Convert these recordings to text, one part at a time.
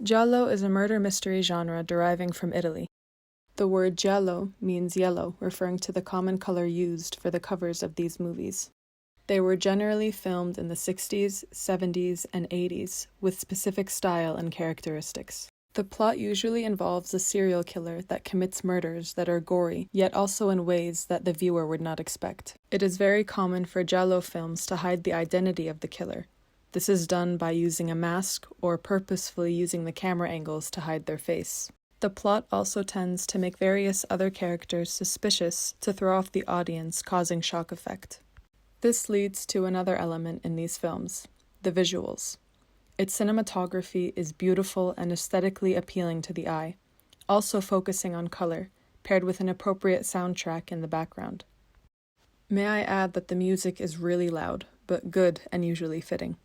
Giallo is a murder mystery genre deriving from Italy. The word giallo means yellow, referring to the common color used for the covers of these movies. They were generally filmed in the 60s, 70s, and 80s, with specific style and characteristics. The plot usually involves a serial killer that commits murders that are gory, yet also in ways that the viewer would not expect. It is very common for giallo films to hide the identity of the killer. This is done by using a mask or purposefully using the camera angles to hide their face. The plot also tends to make various other characters suspicious to throw off the audience, causing shock effect. This leads to another element in these films, the visuals. Its cinematography is beautiful and aesthetically appealing to the eye, also focusing on color, paired with an appropriate soundtrack in the background. May I add that the music is really loud, but good and usually fitting.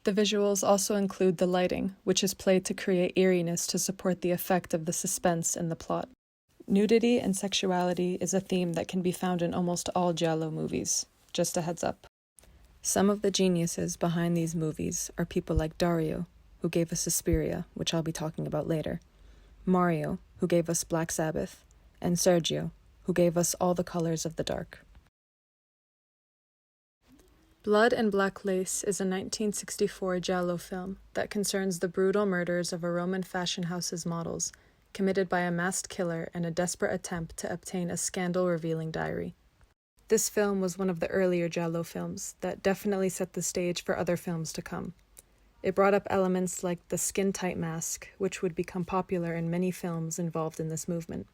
The visuals also include the lighting, which is played to create eeriness to support the effect of the suspense in the plot. Nudity and sexuality is a theme that can be found in almost all giallo movies, just a heads up. Some of the geniuses behind these movies are people like Dario, who gave us Suspiria, which I'll be talking about later, Mario, who gave us Black Sabbath, and Sergio, who gave us All the Colors of the Dark. Blood and Black Lace is a 1964 giallo film that concerns the brutal murders of a Roman fashion house's models, committed by a masked killer in a desperate attempt to obtain a scandal-revealing diary. This film was one of the earlier giallo films that definitely set the stage for other films to come. It brought up elements like the skin-tight mask, which would become popular in many films involved in this movement.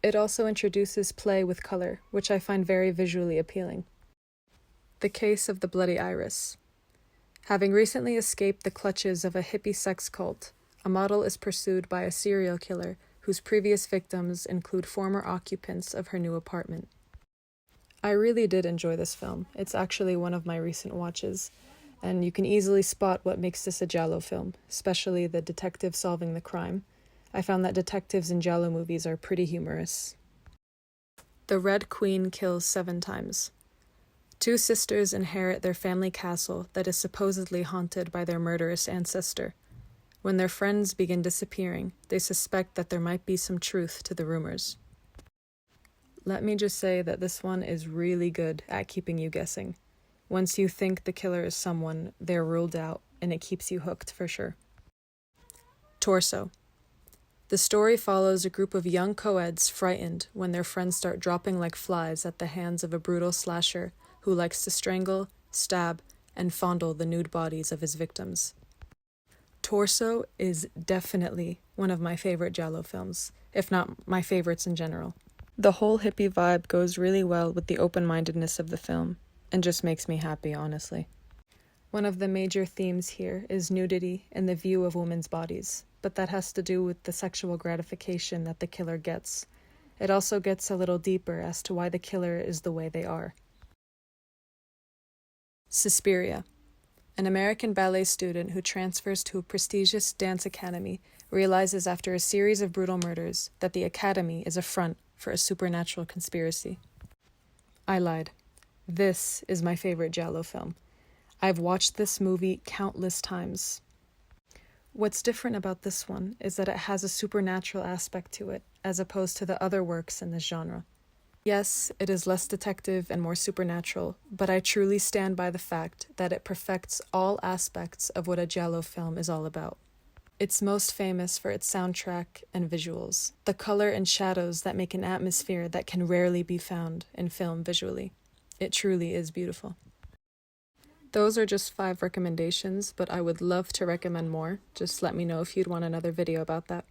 It also introduces play with color, which I find very visually appealing. The Case of the Bloody Iris. Having recently escaped the clutches of a hippie sex cult, a model is pursued by a serial killer whose previous victims include former occupants of her new apartment. I really did enjoy this film. It's actually one of my recent watches, and you can easily spot what makes this a giallo film, especially the detective solving the crime. I found that detectives in giallo movies are pretty humorous. The Red Queen kills 7 times. 2 sisters inherit their family castle that is supposedly haunted by their murderous ancestor. When their friends begin disappearing, they suspect that there might be some truth to the rumors. Let me just say that this one is really good at keeping you guessing. Once you think the killer is someone, they're ruled out, and it keeps you hooked for sure. Torso. The story follows a group of young co-eds frightened when their friends start dropping like flies at the hands of a brutal slasher who likes to strangle, stab, and fondle the nude bodies of his victims. Torso is definitely one of my favorite giallo films, if not my favorites in general. The whole hippie vibe goes really well with the open-mindedness of the film, and just makes me happy, honestly. One of the major themes here is nudity and the view of women's bodies, but that has to do with the sexual gratification that the killer gets. It also gets a little deeper as to why the killer is the way they are. Suspiria. An American ballet student who transfers to a prestigious dance academy realizes after a series of brutal murders that the academy is a front for a supernatural conspiracy. I lied. This is my favorite giallo film. I've watched this movie countless times. What's different about this one is that it has a supernatural aspect to it, as opposed to the other works in this genre. Yes, it is less detective and more supernatural, but I truly stand by the fact that it perfects all aspects of what a giallo film is all about. It's most famous for its soundtrack and visuals, the color and shadows that make an atmosphere that can rarely be found in film visually. It truly is beautiful. Those are just 5 recommendations, but I would love to recommend more. Just let me know if you'd want another video about that.